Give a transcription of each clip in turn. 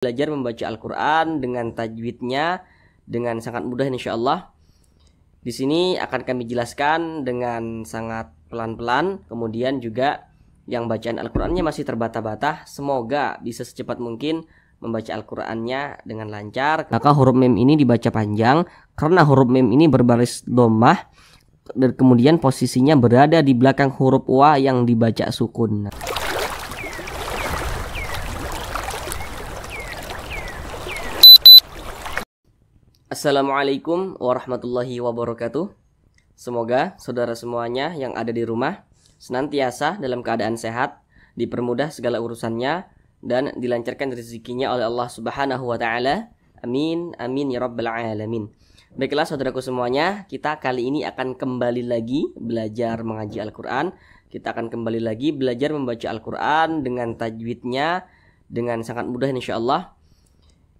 Belajar membaca Al-Quran dengan tajwidnya dengan sangat mudah insya Allah. Di sini akan kami jelaskan dengan sangat pelan-pelan. Kemudian juga yang bacaan Al-Qurannya masih terbata-bata, semoga bisa secepat mungkin membaca Al-Qurannya dengan lancar. Maka huruf mim ini dibaca panjang karena huruf mim ini berbaris dhammah dan kemudian posisinya berada di belakang huruf wa yang dibaca sukun. Assalamualaikum warahmatullahi wabarakatuh. Semoga saudara semuanya yang ada di rumah senantiasa dalam keadaan sehat, dipermudah segala urusannya, dan dilancarkan rezekinya oleh Allah Subhanahu wa Ta'ala. Amin, amin ya Rabbal Alamin. Baiklah saudaraku semuanya, kita kali ini akan kembali lagi belajar mengaji Al-Quran. Kita akan kembali lagi belajar membaca Al-Quran dengan tajwidnya dengan sangat mudah insya Allah.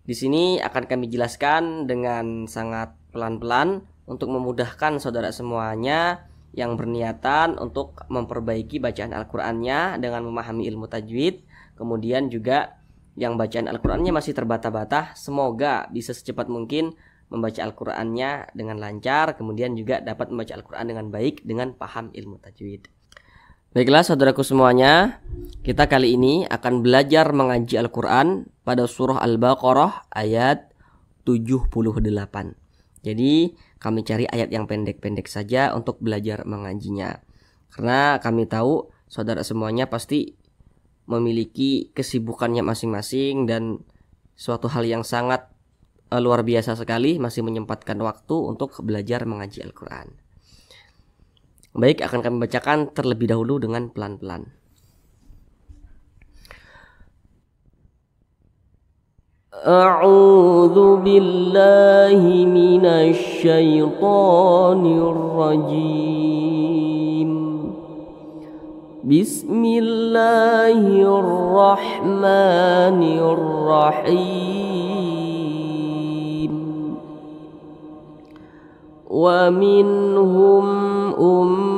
Di sini akan kami jelaskan dengan sangat pelan-pelan untuk memudahkan saudara semuanya yang berniatan untuk memperbaiki bacaan Al-Qur'annya dengan memahami ilmu tajwid. Kemudian juga yang bacaan Al-Qur'annya masih terbata-bata, semoga bisa secepat mungkin membaca Al-Qur'annya dengan lancar. Kemudian juga dapat membaca Al-Qur'an dengan baik dengan paham ilmu tajwid. Baiklah saudaraku semuanya, kita kali ini akan belajar mengaji Al-Quran pada surah Al-Baqarah ayat 78. Jadi kami cari ayat yang pendek-pendek saja untuk belajar mengajinya. Karena kami tahu saudara semuanya pasti memiliki kesibukannya masing-masing dan suatu hal yang sangat luar biasa sekali masih menyempatkan waktu untuk belajar mengaji Al-Quran. Baik, akan kami bacakan terlebih dahulu dengan pelan-pelan. A'udzu billahi minasy syaithanir rajim. Bismillahirrahmanirrahim. Wa minhum ummiyuna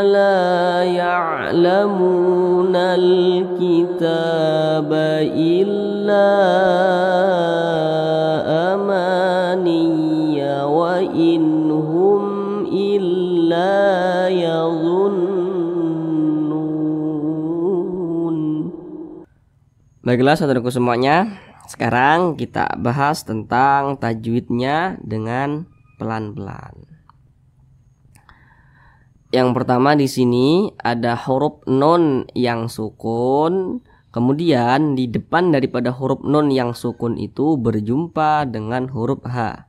la ya'lamuna al-kitaba illa amaniya wa inhum illa yadhunnun. Baiklah saudaraku semuanya, sekarang kita bahas tentang tajwidnya dengan pelan-pelan. Yang pertama di sini ada huruf nun yang sukun, kemudian di depan daripada huruf nun yang sukun itu berjumpa dengan huruf H.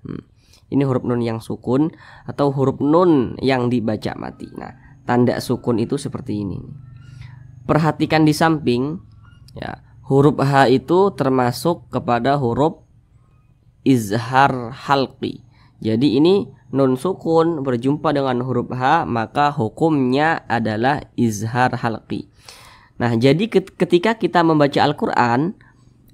Ini huruf nun yang sukun atau huruf nun yang dibaca mati. Nah, tanda sukun itu seperti ini. Perhatikan di samping, ya, huruf H itu termasuk kepada huruf izhar halqi. Jadi ini nun sukun berjumpa dengan huruf H, maka hukumnya adalah izhar halqi. Nah, jadi ketika kita membaca Al-Quran,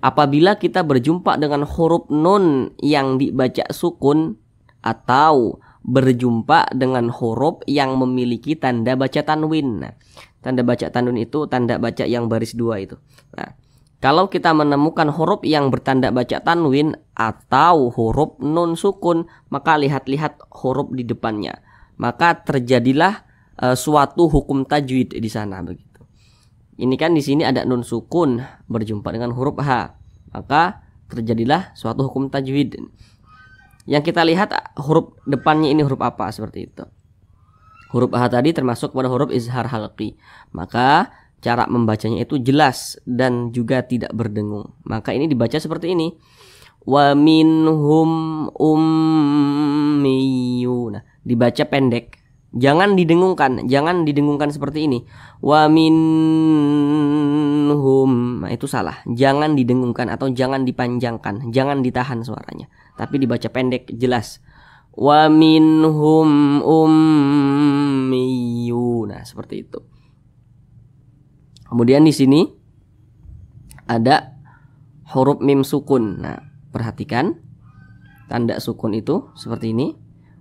apabila kita berjumpa dengan huruf nun yang dibaca sukun atau berjumpa dengan huruf yang memiliki tanda baca tanwin. Nah, tanda baca tanwin itu tanda baca yang baris dua itu. Nah, kalau kita menemukan huruf yang bertanda baca tanwin atau huruf nun sukun, maka lihat-lihat huruf di depannya. Maka terjadilah suatu hukum tajwid di sana begitu. Ini kan di sini ada nun sukun berjumpa dengan huruf H, maka terjadilah suatu hukum tajwid. Yang kita lihat huruf depannya ini huruf apa seperti itu. Huruf H tadi termasuk pada huruf izhar halqi. Maka cara membacanya itu jelas dan juga tidak berdengung. Maka ini dibaca seperti ini. Wa minhum ummiyuna. Dibaca pendek. Jangan didengungkan seperti ini. Wa minhum. Nah, itu salah. Jangan didengungkan atau jangan dipanjangkan. Jangan ditahan suaranya. Tapi dibaca pendek, jelas. Wa minhum ummiyuna. Seperti itu. Kemudian di sini ada huruf mim sukun. Nah, perhatikan tanda sukun itu seperti ini.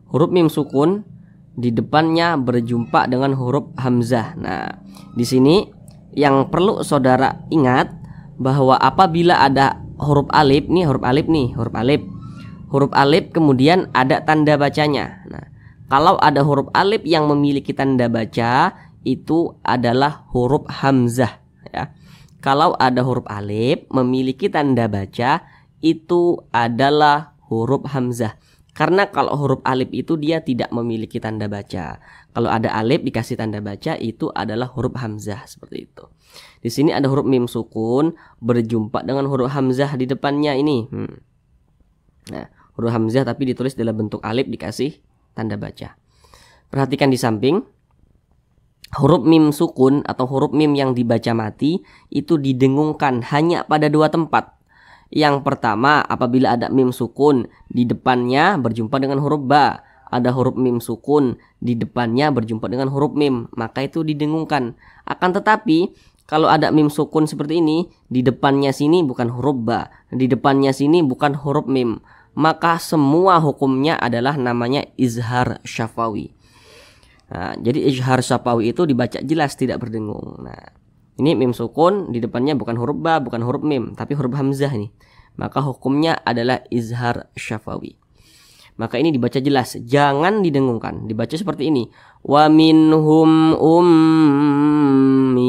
Huruf mim sukun di depannya berjumpa dengan huruf hamzah. Nah, di sini yang perlu saudara ingat bahwa apabila ada huruf alif nih, huruf alif kemudian ada tanda bacanya. Nah, kalau ada huruf alif yang memiliki tanda baca itu adalah huruf hamzah ya. Kalau ada huruf alif memiliki tanda baca itu adalah huruf hamzah. Karena kalau huruf alif itu dia tidak memiliki tanda baca. Kalau ada alif dikasih tanda baca itu adalah huruf hamzah, seperti itu. Di sini ada huruf mim sukun berjumpa dengan huruf hamzah di depannya ini. Nah, huruf hamzah tapi ditulis dalam bentuk alif dikasih tanda baca. Perhatikan di samping. Huruf mim sukun atau huruf mim yang dibaca mati itu didengungkan hanya pada dua tempat. Yang pertama, apabila ada mim sukun di depannya berjumpa dengan huruf ba, ada huruf mim sukun di depannya berjumpa dengan huruf mim, maka itu didengungkan. Akan tetapi kalau ada mim sukun seperti ini, di depannya sini bukan huruf ba, di depannya sini bukan huruf mim, maka semua hukumnya adalah namanya izhar syafawi. Nah, jadi izhar syafawi itu dibaca jelas tidak berdengung. Nah, ini mim sukun di depannya bukan huruf ba, bukan huruf mim, tapi huruf hamzah nih. Maka hukumnya adalah izhar syafawi. Maka ini dibaca jelas, jangan didengungkan. Dibaca seperti ini. Wa minhum ummiyu.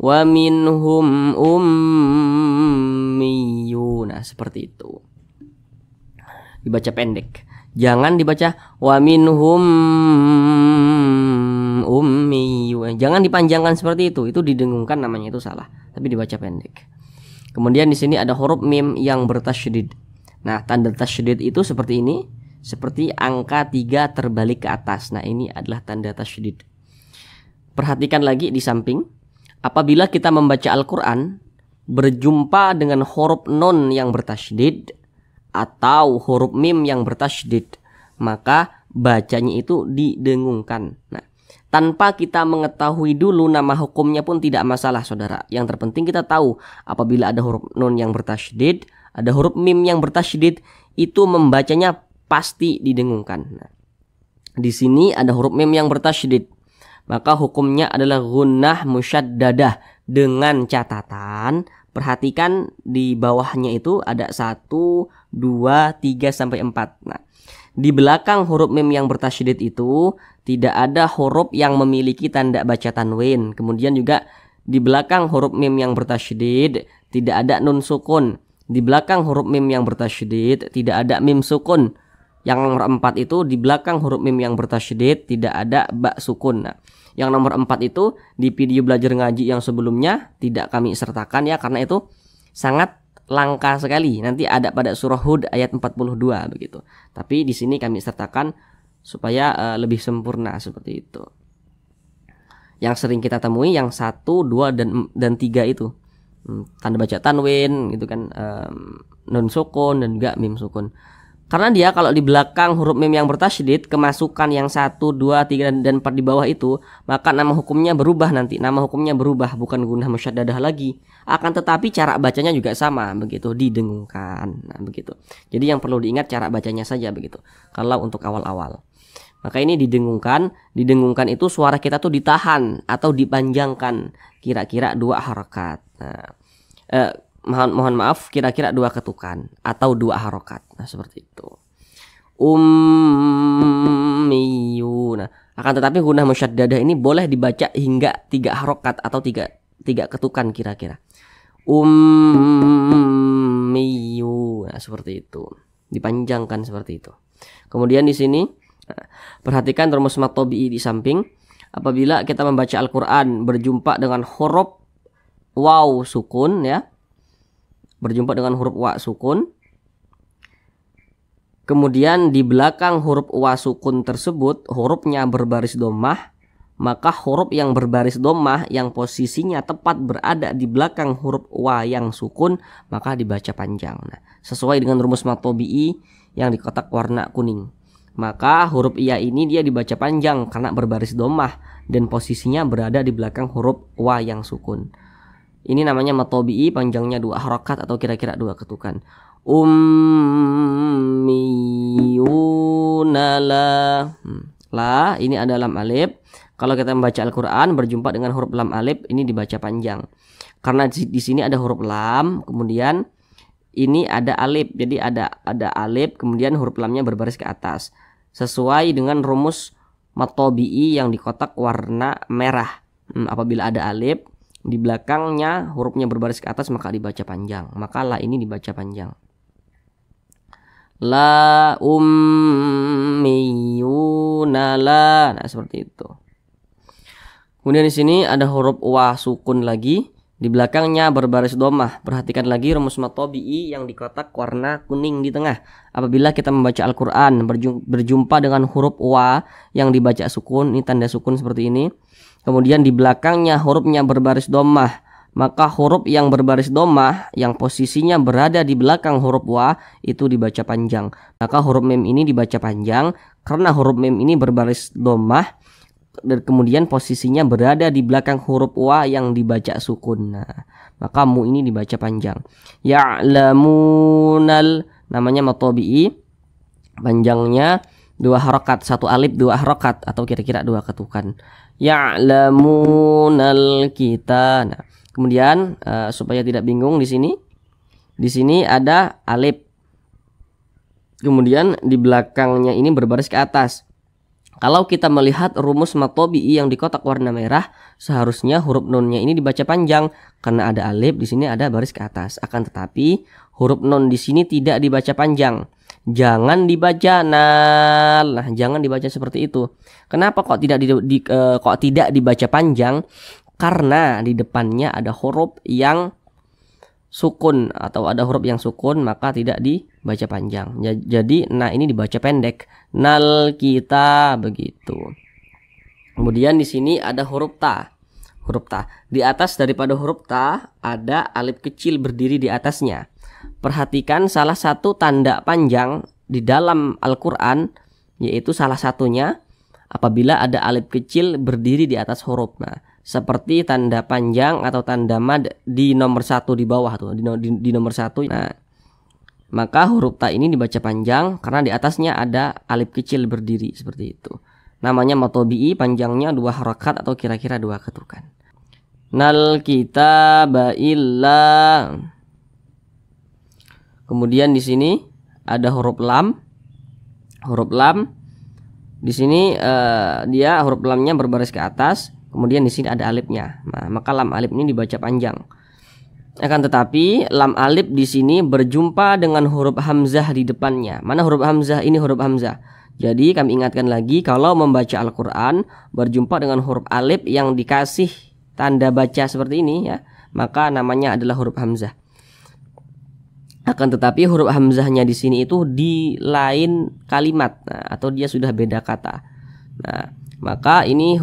Wa minhum ummiyu. Nah, seperti itu. Dibaca pendek. Jangan dibaca wa minhum ummiyu. Jangan dipanjangkan seperti itu. Itu didengungkan namanya, itu salah. Tapi dibaca pendek. Kemudian di sini ada huruf mim yang bertasydid. Nah, tanda tasydid itu seperti ini, seperti angka 3 terbalik ke atas. Nah, ini adalah tanda tasydid. Perhatikan lagi di samping. Apabila kita membaca Al-Qur'an berjumpa dengan huruf nun yang bertasydid atau huruf mim yang bertasydid, maka bacanya itu didengungkan. Nah, tanpa kita mengetahui dulu nama hukumnya pun tidak masalah, saudara. Yang terpenting kita tahu apabila ada huruf nun yang bertasydid, ada huruf mim yang bertasydid, itu membacanya pasti didengungkan. Nah, di sini ada huruf mim yang bertasydid, maka hukumnya adalah gunnah musyaddadah dengan catatan. Perhatikan di bawahnya itu ada 1, 2, 3 sampai 4. Nah, di belakang huruf mim yang bertasydid itu tidak ada huruf yang memiliki tanda baca tanwin. Kemudian juga di belakang huruf mim yang bertasydid tidak ada nun sukun. Di belakang huruf mim yang bertasydid tidak ada mim sukun. Yang nomor 4 itu di belakang huruf mim yang bertasydid tidak ada ba sukun. Nah, yang nomor 4 itu di video belajar ngaji yang sebelumnya tidak kami sertakan ya, karena itu sangat langka sekali. Nanti ada pada surah Hud ayat 42 begitu. Tapi di sini kami sertakan supaya lebih sempurna seperti itu. Yang sering kita temui yang 1, 2 dan 3 itu. Tanda baca tanwin gitu kan, nun sukun dan juga mim sukun. Karena dia kalau di belakang huruf mim yang bertasydid kemasukan yang 1, 2, 3 dan 4 di bawah itu, maka nama hukumnya berubah nanti. Nama hukumnya berubah, bukan gunnah musyaddadah lagi. Akan tetapi cara bacanya juga sama begitu, didengungkan. Nah, begitu. Jadi yang perlu diingat cara bacanya saja begitu. Kalau untuk awal-awal. Maka ini didengungkan. Didengungkan itu suara kita tuh ditahan atau dipanjangkan kira-kira 2 harakat. Nah, mohon maaf, kira-kira 2 ketukan atau 2 harokat. Nah, seperti itu. Ummiyu. Nah, akan tetapi gunnah musyaddadah ini boleh dibaca hingga 3 harokat atau 3 ketukan kira-kira. Ummiyu. Nah, seperti itu. Dipanjangkan seperti itu. Kemudian di sini perhatikan rumus mad tabi'i di samping. Apabila kita membaca Al-Qur'an berjumpa dengan huruf waw sukun ya, berjumpa dengan huruf wa sukun, kemudian di belakang huruf wa sukun tersebut hurufnya berbaris dhammah, maka huruf yang berbaris dhammah yang posisinya tepat berada di belakang huruf wa yang sukun maka dibaca panjang. Nah, sesuai dengan rumus mad tabi'i yang di kotak warna kuning, maka huruf iya ini dia dibaca panjang karena berbaris dhammah dan posisinya berada di belakang huruf wa yang sukun. Ini namanya mad tabi'i, panjangnya 2 harakat atau kira-kira 2 ketukan. Ummiyuna la. La ini ada lam alif. Kalau kita membaca Al-Qur'an berjumpa dengan huruf lam alif ini dibaca panjang. Karena di sini ada huruf lam, kemudian ini ada alif. Jadi ada alif, kemudian huruf lamnya berbaris ke atas. Sesuai dengan rumus matobi'i yang di kotak warna merah. Apabila ada alif di belakangnya hurufnya berbaris ke atas maka dibaca panjang. Maka la ini dibaca panjang. La ummiyuna la. Nah, seperti itu. Kemudian di sini ada huruf wa sukun lagi, di belakangnya berbaris dhammah. Perhatikan lagi rumus matobi'i yang di kotak warna kuning di tengah. Apabila kita membaca Al-Qur'an berjumpa dengan huruf wa yang dibaca sukun, ini tanda sukun seperti ini. Kemudian di belakangnya hurufnya berbaris dhammah, maka huruf yang berbaris dhammah yang posisinya berada di belakang huruf wa itu dibaca panjang. Maka huruf mim ini dibaca panjang karena huruf mim ini berbaris dhammah dan kemudian posisinya berada di belakang huruf wa yang dibaca sukun. Nah, maka mu ini dibaca panjang. Ya'lamunal, namanya matobi'i, panjangnya 2 harokat, 1 alif 2 harokat atau kira-kira 2 ketukan. Ya'lamunal kita. Nah, kemudian supaya tidak bingung di sini ada alif. Kemudian di belakangnya ini berbaris ke atas. Kalau kita melihat rumus matobi'i yang di kotak warna merah, seharusnya huruf nunnya ini dibaca panjang karena ada alif, di sini ada baris ke atas. Akan tetapi huruf nun di sini tidak dibaca panjang. Jangan dibaca nal. Nah, jangan dibaca seperti itu. Kenapa kok tidak dibaca panjang? Karena di depannya ada huruf yang sukun atau ada huruf yang sukun, maka tidak dibaca panjang. Jadi nah ini dibaca pendek. Nal kita, begitu. Kemudian di sini ada huruf ta. Huruf ta. Di atas daripada huruf ta ada alif kecil berdiri di atasnya. Perhatikan salah satu tanda panjang di dalam Al-Qur'an, yaitu salah satunya apabila ada alif kecil berdiri di atas huruf. Nah, seperti tanda panjang atau tanda mad di nomor 1 di bawah tuh, di nomor 1. Nah, maka huruf ta ini dibaca panjang karena di atasnya ada alif kecil berdiri seperti itu. Namanya matobi'i, panjangnya 2 harakat atau kira-kira 2 ketukan. Nal kitaba illa. Kemudian di sini ada huruf lam. Huruf lam di sini dia huruf lamnya berbaris ke atas. Kemudian di sini ada alifnya. Nah, maka lam alif ini dibaca panjang. Akan tetapi lam alif di sini berjumpa dengan huruf hamzah di depannya. Mana huruf hamzah? Ini huruf hamzah. Jadi kami ingatkan lagi, kalau membaca Al-Qur'an berjumpa dengan huruf alif yang dikasih tanda baca seperti ini ya, maka namanya adalah huruf hamzah. Akan tetapi huruf hamzahnya di sini itu di lain kalimat, atau dia sudah beda kata. Nah, maka ini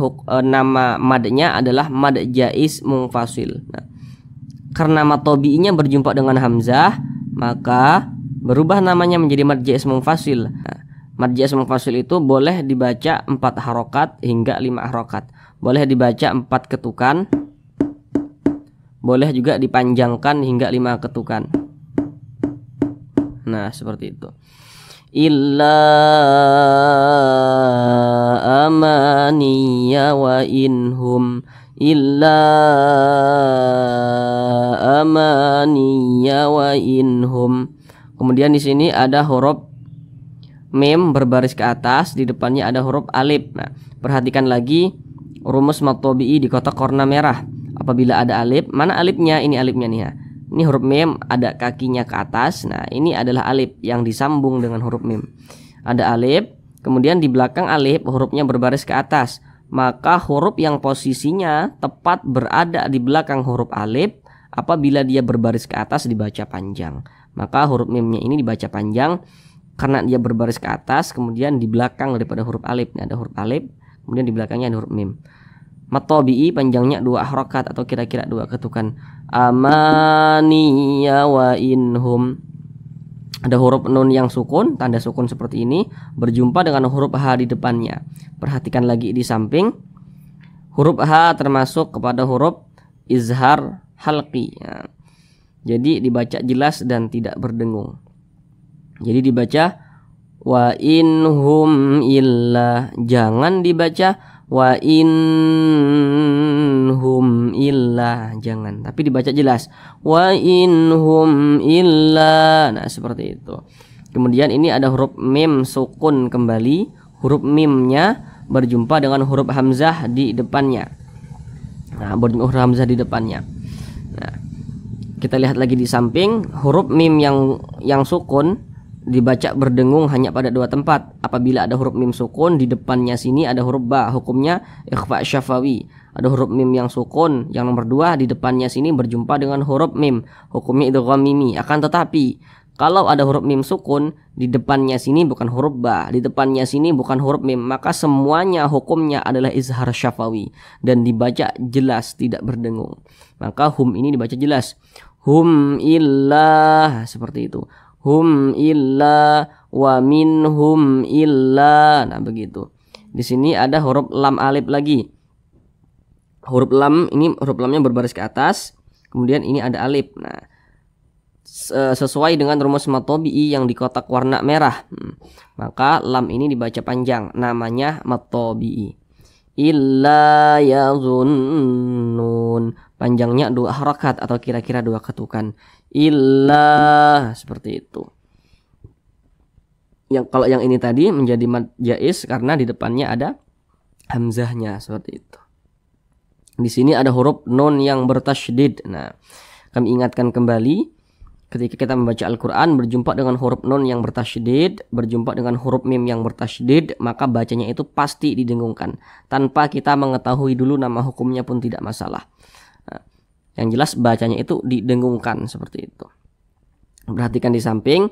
nama madnya adalah mad jaiz munfasil. Nah, karena matobi'inya berjumpa dengan hamzah, maka berubah namanya menjadi mad jaiz munfasil. Nah, mad jaiz munfasil itu boleh dibaca 4 harokat hingga 5 harokat. Boleh dibaca 4 ketukan. Boleh juga dipanjangkan hingga 5 ketukan. Nah, seperti itu. Illa amaniya wa inhum, illa amaniya wa inhum. Kemudian di sini ada huruf mim berbaris ke atas, di depannya ada huruf alif. Nah, perhatikan lagi rumus matobi'i di kotak warna merah. Apabila ada alif, mana alifnya? Ini alifnya nih ya. Ini huruf mim ada kakinya ke atas. Nah, ini adalah alif yang disambung dengan huruf mim. Ada alif, kemudian di belakang alif hurufnya berbaris ke atas. Maka huruf yang posisinya tepat berada di belakang huruf alif, apabila dia berbaris ke atas dibaca panjang. Maka huruf mimnya ini dibaca panjang karena dia berbaris ke atas, kemudian di belakang daripada huruf alif. Ini ada huruf alif, kemudian di belakangnya ada huruf mim. Matobi'i panjangnya 2 harokat atau kira-kira 2 ketukan. Amaniya wa inhum. Ada huruf nun yang sukun, tanda sukun seperti ini, berjumpa dengan huruf H di depannya. Perhatikan lagi di samping. Huruf H termasuk kepada huruf izhar halqi ya. Jadi dibaca jelas dan tidak berdengung. Jadi dibaca wa inhum illa, jangan dibaca Wa inhum illa, jangan, tapi dibaca jelas. Wa inhum illa. Nah, seperti itu. Kemudian ini ada huruf mim sukun kembali. Huruf mimnya berjumpa dengan huruf hamzah di depannya. Nah, berjumpa huruf hamzah di depannya. Nah, kita lihat lagi di samping, huruf mim yang sukun dibaca berdengung hanya pada dua tempat. Apabila ada huruf mim sukun, di depannya sini ada huruf ba, hukumnya ikhfa syafawi. Ada huruf mim yang sukun yang nomor 2, di depannya sini berjumpa dengan huruf mim, hukumnya idgham mimi. Akan tetapi kalau ada huruf mim sukun, di depannya sini bukan huruf ba, di depannya sini bukan huruf mim, maka semuanya hukumnya adalah izhar syafawi dan dibaca jelas, tidak berdengung. Maka hum ini dibaca jelas. Hum illa, seperti itu. Hum illa wa minhum illa. Nah, begitu. Di sini ada huruf lam alif lagi. Huruf lam ini, huruf lamnya berbaris ke atas, kemudian ini ada alif. Nah, sesuai dengan rumus mad tabi'i yang di kotak warna merah, maka lam ini dibaca panjang, namanya mad tabi'i. Illa yazunnun, panjangnya 2 harakat atau kira-kira 2 ketukan. Illa, seperti itu. Yang kalau yang ini tadi menjadi mad jaiz karena di depannya ada hamzahnya, seperti itu. Di sini ada huruf nun yang bertasydid. Nah, kami ingatkan kembali, ketika kita membaca Al-Quran berjumpa dengan huruf nun yang bertasydid, berjumpa dengan huruf mim yang bertasydid, maka bacanya itu pasti didengungkan. Tanpa kita mengetahui dulu nama hukumnya pun tidak masalah. Nah, yang jelas bacanya itu didengungkan, seperti itu. Perhatikan di samping,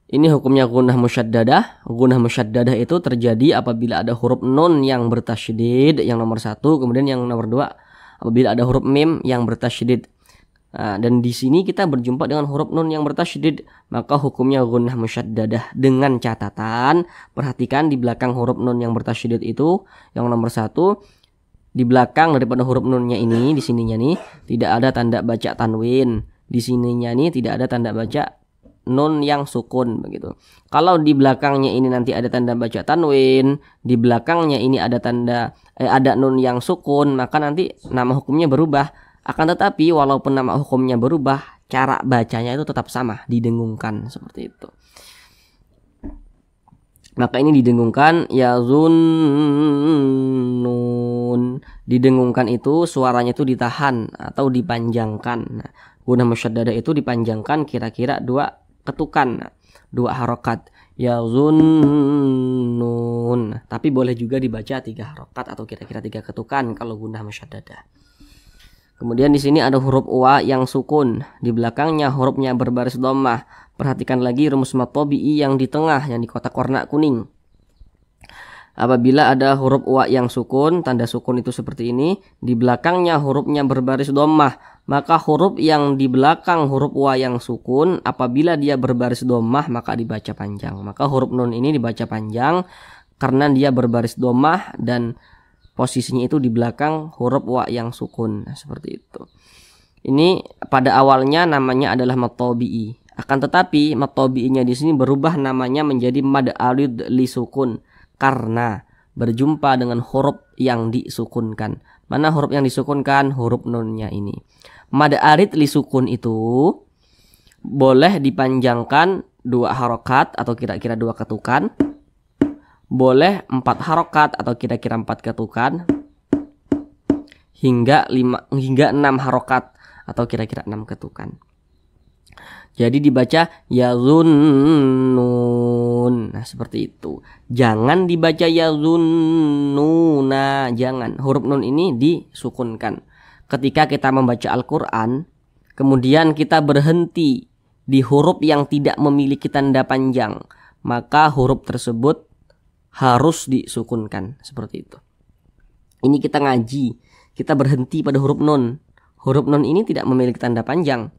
ini hukumnya gunnah musyaddadah. Gunnah musyaddadah itu terjadi apabila ada huruf nun yang bertasydid, yang nomor 1, kemudian yang nomor 2 apabila ada huruf mim yang bertasydid. Nah, dan di sini kita berjumpa dengan huruf nun yang bertasydid, maka hukumnya gunnah musyaddadah, dengan catatan perhatikan di belakang huruf nun yang bertasydid itu, yang nomor 1, di belakang daripada huruf nunnya ini, di sininya nih tidak ada tanda baca tanwin, di sininya nih tidak ada tanda baca nun yang sukun, begitu. Kalau di belakangnya ini nanti ada tanda baca tanwin, di belakangnya ini ada ada nun yang sukun, maka nanti nama hukumnya berubah. Akan tetapi walaupun nama hukumnya berubah, cara bacanya itu tetap sama, didengungkan, seperti itu. Maka ini didengungkan, yazunnun. Didengungkan itu suaranya itu ditahan atau dipanjangkan. Nah, gunnah musyaddadah itu dipanjangkan kira-kira 2 ketukan, 2 harokat. Yazunnun. Tapi boleh juga dibaca 3 harokat atau kira-kira 3 ketukan kalau gunnah musyaddadah. Kemudian di sini ada huruf wa yang sukun, di belakangnya hurufnya berbaris dhammah. Perhatikan lagi rumus mad tabi'i yang di tengah, yang di kotak warna kuning. Apabila ada huruf wa yang sukun, tanda sukun itu seperti ini, di belakangnya hurufnya berbaris dhammah, maka huruf yang di belakang huruf wa yang sukun, apabila dia berbaris dhammah maka dibaca panjang. Maka huruf nun ini dibaca panjang karena dia berbaris dhammah dan posisinya itu di belakang huruf wa yang sukun. Nah, seperti itu. Ini pada awalnya namanya adalah mad tabi'i. Akan tetapi mad tabi'inya di sini berubah namanya menjadi mad arid li sukun karena berjumpa dengan huruf yang disukunkan. Mana huruf yang disukunkan? Huruf nunnya ini. Mad arid li sukun itu boleh dipanjangkan 2 harokat atau kira-kira 2 ketukan. Boleh 4 harokat atau kira-kira 4 ketukan, hingga 6 harokat atau kira-kira 6 ketukan. Jadi dibaca yazunnun. Nah, seperti itu. Jangan dibaca yazunnuna, jangan. Huruf nun ini disukunkan. Ketika kita membaca Al-Quran, kemudian kita berhenti di huruf yang tidak memiliki tanda panjang, maka huruf tersebut harus disukunkan, seperti itu. Ini kita ngaji, kita berhenti pada huruf nun. Huruf nun ini tidak memiliki tanda panjang.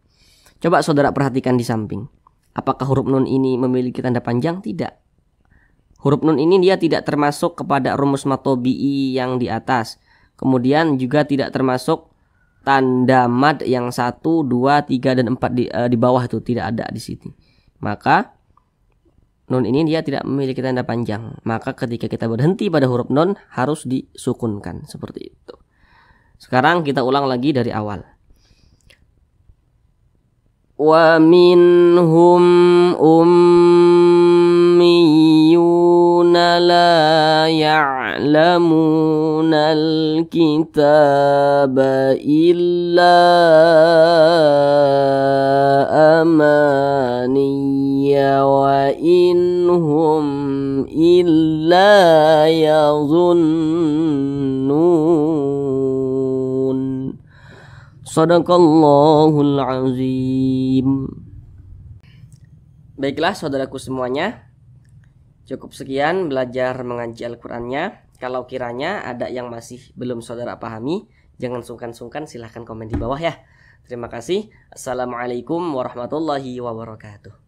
Coba saudara perhatikan di samping. Apakah huruf nun ini memiliki tanda panjang? Tidak. Huruf nun ini dia tidak termasuk kepada rumus mad tabi'i yang di atas. Kemudian juga tidak termasuk tanda mad yang 1, 2, 3, dan 4 di bawah itu tidak ada di sini. Maka nun ini dia tidak memiliki tanda panjang. Maka ketika kita berhenti pada huruf nun harus disukunkan seperti itu. Sekarang kita ulang lagi dari awal. Wa minhum ummiyuna la ya'lamuna al-kitaba illa amaniya wa inhum illa yazunnun. Shadaqallahul azim. Baiklah saudaraku semuanya, cukup sekian belajar mengaji Al-Qur'annya. Kalau kiranya ada yang masih belum saudara pahami, jangan sungkan-sungkan, silahkan komen di bawah ya. Terima kasih. Assalamualaikum warahmatullahi wabarakatuh.